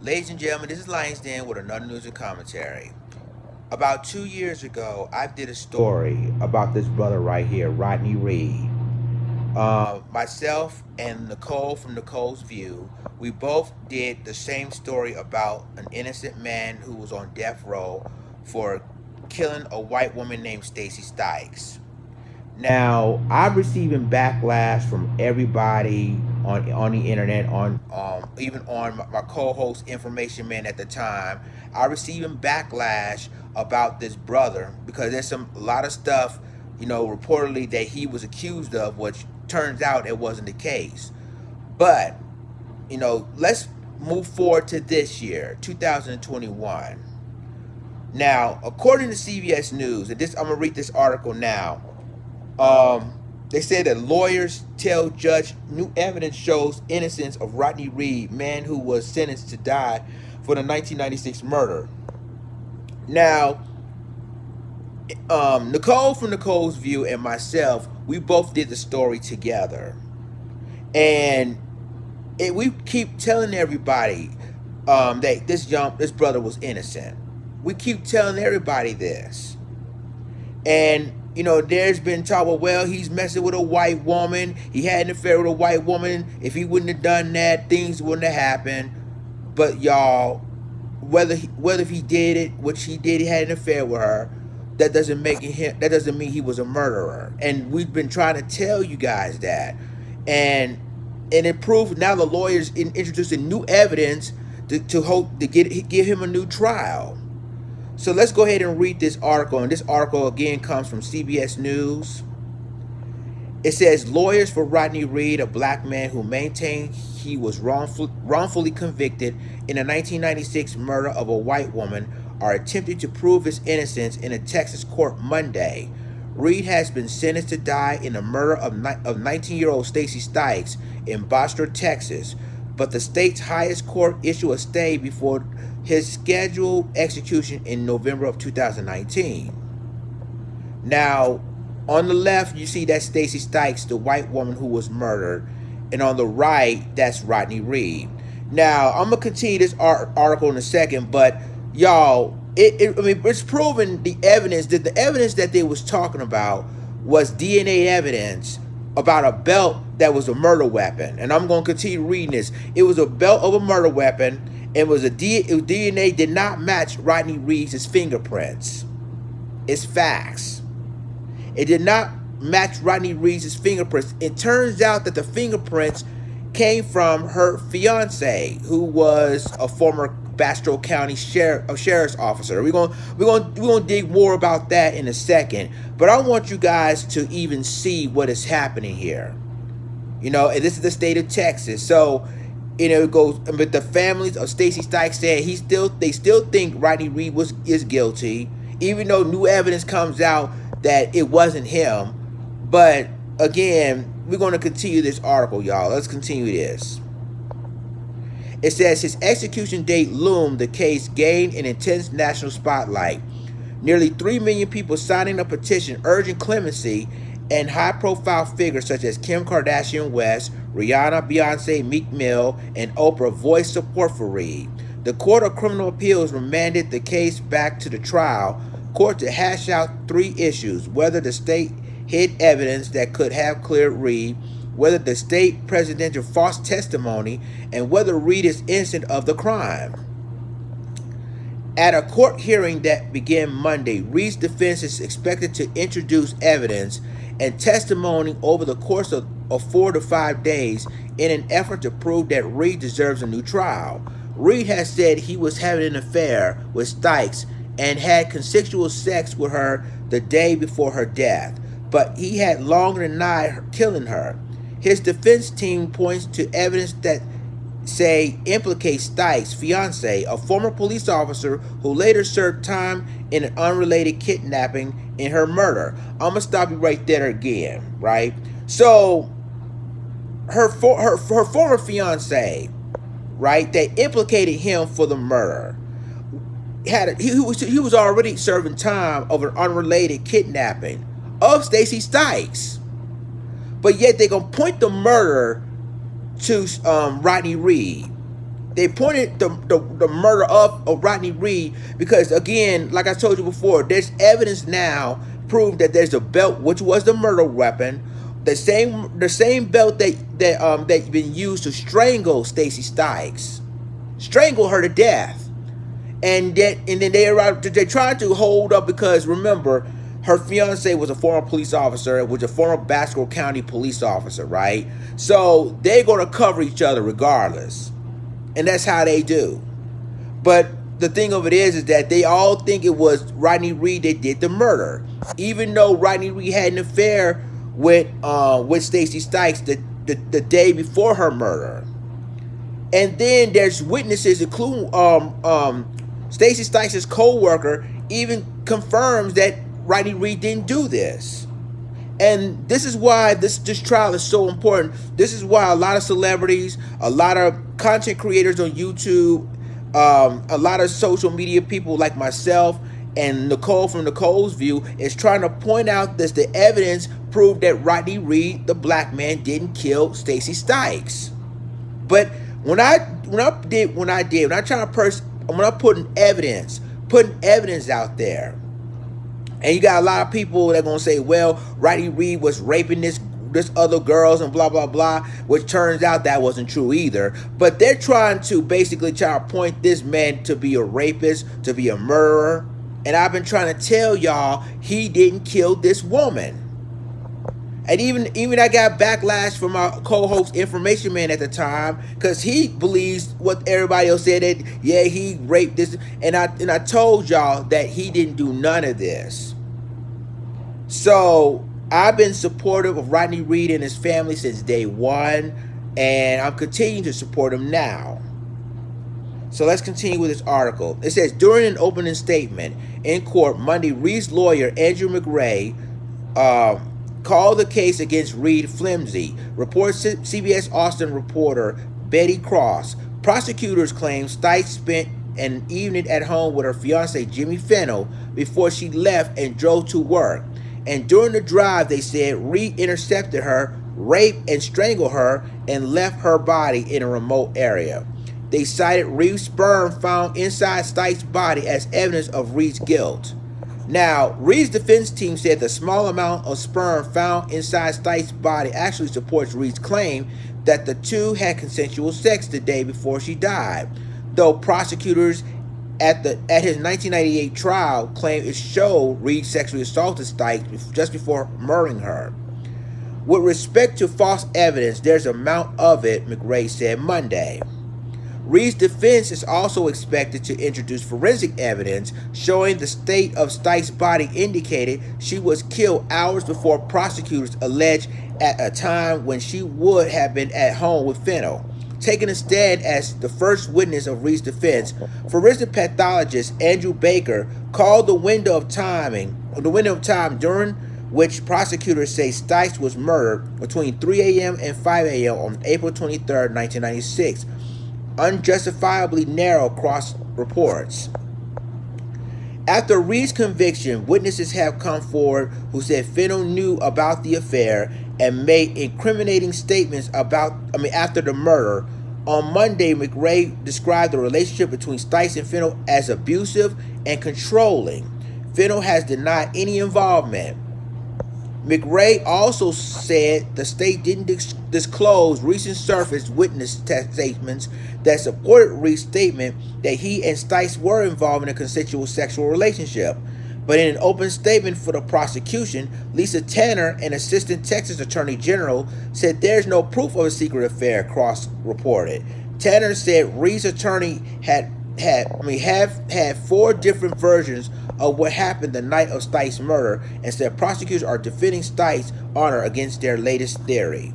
Ladies and gentlemen, this is Lions Den with another news and commentary. About 2 years ago, I did a story about this brother right here, Rodney Reed. Myself and Nicole from Nicole's View, we both did the same story about an innocent man who was on death row for killing a white woman named Stacy Stikes. Now, I'm receiving backlash from everybody on the internet, on even on my co-host Information Man at the time. I receiving backlash about this brother because there's a lot of stuff, reportedly that he was accused of, which turns out it wasn't the case. But let's move forward to this year, 2021. Now, according to CBS News, and this I'm gonna read this article now. They said that lawyers tell judge new evidence shows innocence of Rodney Reed, man who was sentenced to die for the 1996 murder. Now, Nicole from Nicole's View and myself, we both did the story together, and we keep telling everybody that this brother was innocent. We keep telling everybody this, and there's been talk about, well, he's messing with a white woman. He had an affair with a white woman. If he wouldn't have done that, things wouldn't have happened. But y'all, whether if he did it, which he did, he had an affair with her. That doesn't mean he was a murderer. And we've been trying to tell you guys that. And it proved now the lawyers introducing new evidence to hope to give him a new trial. So let's go ahead and read this article. And this article again comes from CBS News. It says lawyers for Rodney Reed, a black man who maintained he was wrongfully convicted in the 1996 murder of a white woman, are attempting to prove his innocence in a Texas court Monday. Reed has been sentenced to die in the murder of 19-year-old Stacy Stikes in Boston, Texas, but the state's highest court issued a stay before his scheduled execution in November of 2019. Now, on the left, you see that Stacy Stikes, the white woman who was murdered, and on the right, that's Rodney Reed. Now, I'm gonna continue this article in a second, but y'all, it's proven the evidence that they was talking about was DNA evidence about a belt that was a murder weapon, and I'm gonna continue reading this. It was a belt of a murder weapon. DNA did not match Rodney Reed's fingerprints. It's facts. It did not match Rodney Reed's fingerprints. It turns out that the fingerprints came from her fiance, who was a former Bastrop County sheriff's officer. We're gonna dig more about that in a second. But I want you guys to even see what is happening here. And this is the state of Texas. So it goes, but the families of Stacy Stikes said they still think Rodney Reed is guilty, even though new evidence comes out that it wasn't him. But again, we're going to continue this article, y'all. Let's continue this. It says his execution date loomed. The case gained an intense national spotlight. Nearly 3 million people signing a petition urging clemency, and high-profile figures such as Kim Kardashian West, Rihanna, Beyonce, Meek Mill, and Oprah voiced support for Reed. The Court of Criminal Appeals remanded the case back to the trial court to hash out 3 issues: whether the state hid evidence that could have cleared Reed, whether the state presented false testimony, and whether Reed is innocent of the crime. At a court hearing that began Monday, Reed's defense is expected to introduce evidence and testimony over the course of 4 to 5 days in an effort to prove that Reed deserves a new trial. Reed has said he was having an affair with Stikes and had consensual sex with her the day before her death, but he had long denied killing her. His defense team points to evidence that implicates Stikes' fiance, a former police officer who later served time in an unrelated kidnapping in her murder. I'm gonna stop you right there again, right? So her former fiance, right, that implicated him for the murder, he was already serving time of an unrelated kidnapping of Stacy Stikes, but yet they're gonna point the murder to Rodney Reed. They pointed the murder of Rodney Reed because, again, like I told you before, there's evidence now prove that there's a belt which was the murder weapon, the same belt that's been used to strangle Stacey Stites, strangle her to death, and then they tried to hold up because, remember, her fiance was a former police officer, was a former Basco County police officer, right? So they're gonna cover each other regardless, and that's how they do. But the thing of it is that they all think it was Rodney Reed that did the murder, even though Rodney Reed had an affair with Stacey Stites the day before her murder. And then there's witnesses, including Stacey Stites' co-worker, even confirms that Rodney Reed didn't do this. And this is why this trial is so important. This is why a lot of celebrities, a lot of content creators on YouTube, a lot of social media people like myself and Nicole from Nicole's View is trying to point out that the evidence proved that Rodney Reed, the black man, didn't kill Stacey Stites. But when I putting evidence out there, and you got a lot of people that are gonna say, well, Rodney Reed was raping this other girls and blah blah blah, which turns out that wasn't true either. But they're trying to basically try to point this man to be a rapist, to be a murderer. And I've been trying to tell y'all he didn't kill this woman. And even I got backlash from my co-host Information Man at the time, because he believes what everybody else said, that yeah, he raped this, and I told y'all that he didn't do none of this. So I've been supportive of Rodney Reed and his family since day one, and I'm continuing to support him now. So let's continue with this article. It says, during an opening statement in court Monday, Reed's lawyer Andrew McRae called the case against Reed flimsy, reports CBS Austin reporter Betty Cross. Prosecutors claim Stites spent an evening at home with her fiance Jimmy Fennell before she left and drove to work. And during the drive, they said Reed intercepted her, raped and strangled her, and left her body in a remote area. They cited Reed's sperm found inside Stites' body as evidence of Reed's guilt. Now, Reed's defense team said the small amount of sperm found inside Stites' body actually supports Reed's claim that the two had consensual sex the day before she died, though prosecutors at his 1998 trial claimed it showed Reed sexually assaulted Stites just before murdering her. With respect to false evidence, there's an amount of it, McRae said Monday. Reed's defense is also expected to introduce forensic evidence showing the state of Stites' body indicated she was killed hours before prosecutors alleged at a time when she would have been at home with Fennell. Taking a stand as the first witness of Reed's defense, forensic pathologist Andrew Baker called the window of time during which prosecutors say Stites was murdered between 3 a.m. and 5 a.m. on April 23, 1996. Unjustifiably narrow, Cross reports. After Reed's conviction, witnesses have come forward who said Fennell knew about the affair and made incriminating statements after the murder. On Monday, McRae described the relationship between Stites and Fennell as abusive and controlling. Fennell has denied any involvement. McRae also said the state didn't disclose recent surfaced witness statements that supported Reed's statement that he and Stites were involved in a consensual sexual relationship. But in an open statement for the prosecution, Lisa Tanner, an assistant Texas attorney general, said there's no proof of a secret affair, Cross reported. Tanner said Reed's attorney have had 4 different versions of what happened the night of Stites' murder, and said prosecutors are defending Stites' honor against their latest theory.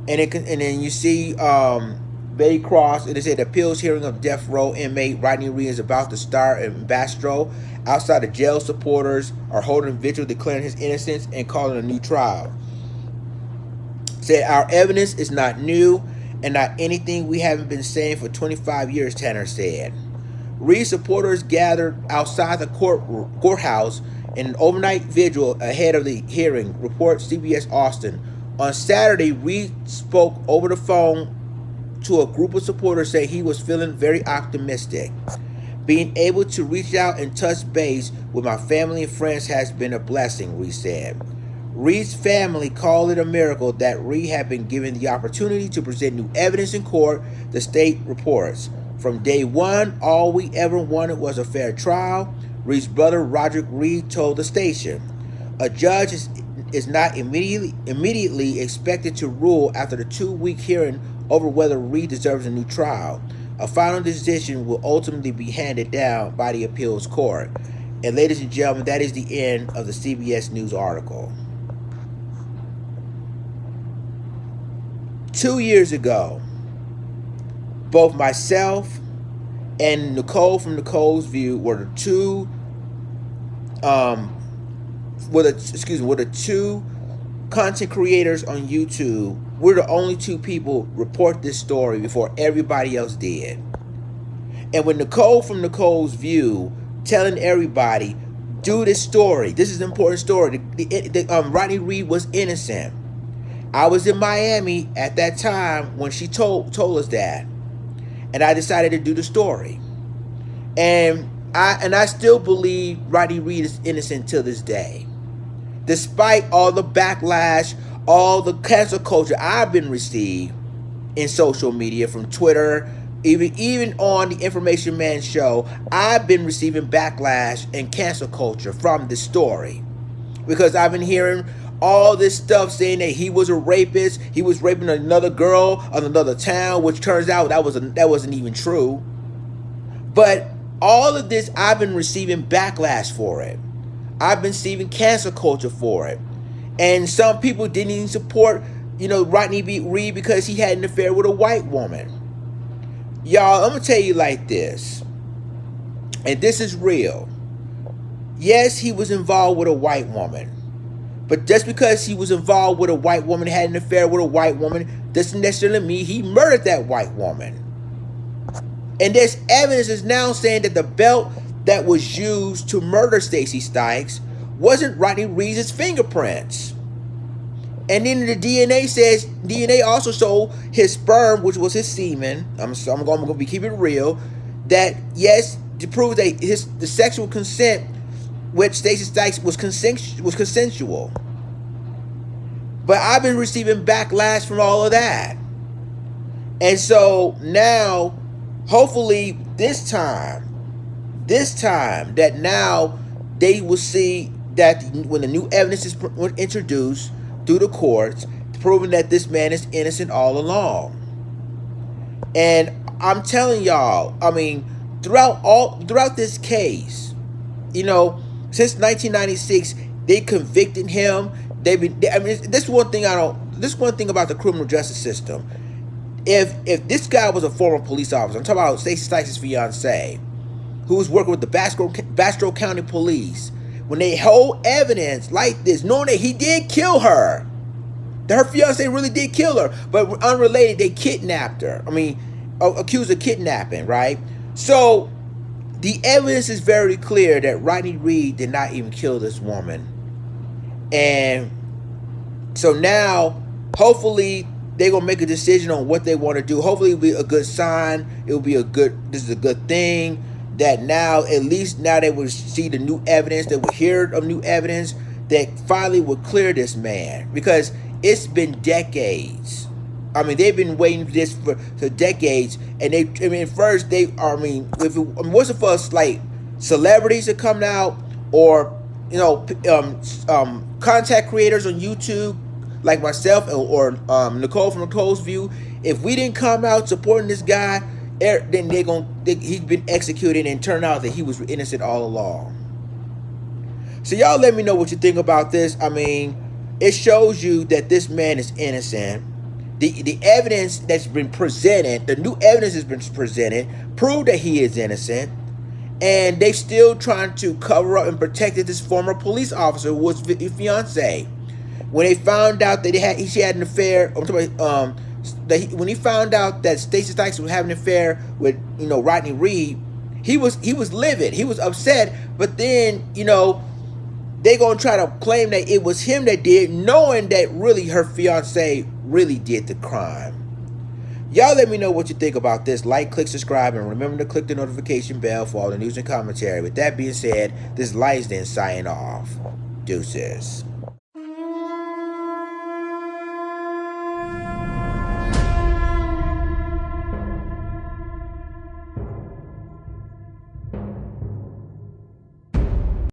And then you see Betty Cross, and it said the appeals hearing of death row inmate Rodney Reed is about to start in Bastrop. Outside the jail, supporters are holding a vigil declaring his innocence and calling a new trial. Said our evidence is not new and not anything we haven't been saying for 25 years, Tanner said. Reed supporters gathered outside the courthouse in an overnight vigil ahead of the hearing, reports CBS Austin. On Saturday, Reed spoke over the phone to a group of supporters saying he was feeling very optimistic. Being able to reach out and touch base with my family and friends has been a blessing, Reed said. Reed's family called it a miracle that Reed had been given the opportunity to present new evidence in court, the state reports. From day one, all we ever wanted was a fair trial, Reed's brother Roderick Reed told the station. A judge is not immediately expected to rule after the 2-week hearing over whether Reed deserves a new trial. A final decision will ultimately be handed down by the appeals court. And ladies and gentlemen, that is the end of the CBS News article. 2 years ago, both myself and Nicole from Nicole's View were the two content creators on YouTube. We're the only two people report this story before everybody else did. And with Nicole from Nicole's View telling everybody, do this story. This is an important story. Rodney Reed was innocent. I was in Miami at that time when she told us that. And I decided to do the story. And I still believe Rodney Reed is innocent till this day. Despite all the backlash, all the cancel culture I've been received in social media, from Twitter, even on the Information Man show, I've been receiving backlash and cancel culture from this story. Because I've been hearing all this stuff saying that he was a rapist, he was raping another girl in another town, which turns out that wasn't even true. But all of this, I've been receiving backlash for it. I've been receiving cancel culture for it. And some people didn't even support, Rodney Reed because he had an affair with a white woman. Y'all, I'm going to tell you like this. And this is real. Yes, he was involved with a white woman. But just because he was involved with a white woman, had an affair with a white woman, doesn't necessarily mean he murdered that white woman. And there's evidence is now saying that the belt that was used to murder Stacey Stites wasn't Rodney Reed's fingerprints. And then the DNA also showed his sperm, which was his semen. I'm going to be keeping it real. That yes, to prove that the sexual consent with Stacey Stites was consensual. But I've been receiving backlash from all of that. And so now, hopefully this time that now they will see that when the new evidence is introduced through the courts, proving that this man is innocent all along. And I'm telling y'all, I mean, throughout this case, since 1996, they convicted him. This one thing about the criminal justice system. If this guy was a former police officer, I'm talking about Stacey Stites' fiance, who was working with the Bastrop County Police, when they hold evidence like this, knowing that he did kill her, that her fiance really did kill her, but unrelated, they kidnapped her. Accused of kidnapping, right? So the evidence is very clear that Rodney Reed did not even kill this woman. And so now, hopefully, they're going to make a decision on what they want to do. Hopefully, it'll be a good sign. This is a good thing. That now, at least now they will see the new evidence, they will hear of new evidence that finally will clear this man. Because it's been decades. They've been waiting for this for decades. And what's it for, like, celebrities to come out, or, content creators on YouTube, like myself or Nicole from Nicole's View. If we didn't come out supporting this guy, then he's been executed, and turned out that he was innocent all along. So y'all let me know what you think about this. It shows you that this man is innocent. The evidence that's been presented, the new evidence that's been presented, proved that he is innocent. And they still trying to cover up and protect this former police officer who was his fiance. When they found out that she had an affair, when he found out that Stacey Stites was having an affair with Rodney Reed, he was livid. He was upset. But then they gonna try to claim that it was him that did, knowing that really her fiance really did the crime. Y'all let me know what you think about this. Like, click, subscribe, and remember to click the notification bell for all the news and commentary. With that being said, this Lions Den signing off. Deuces.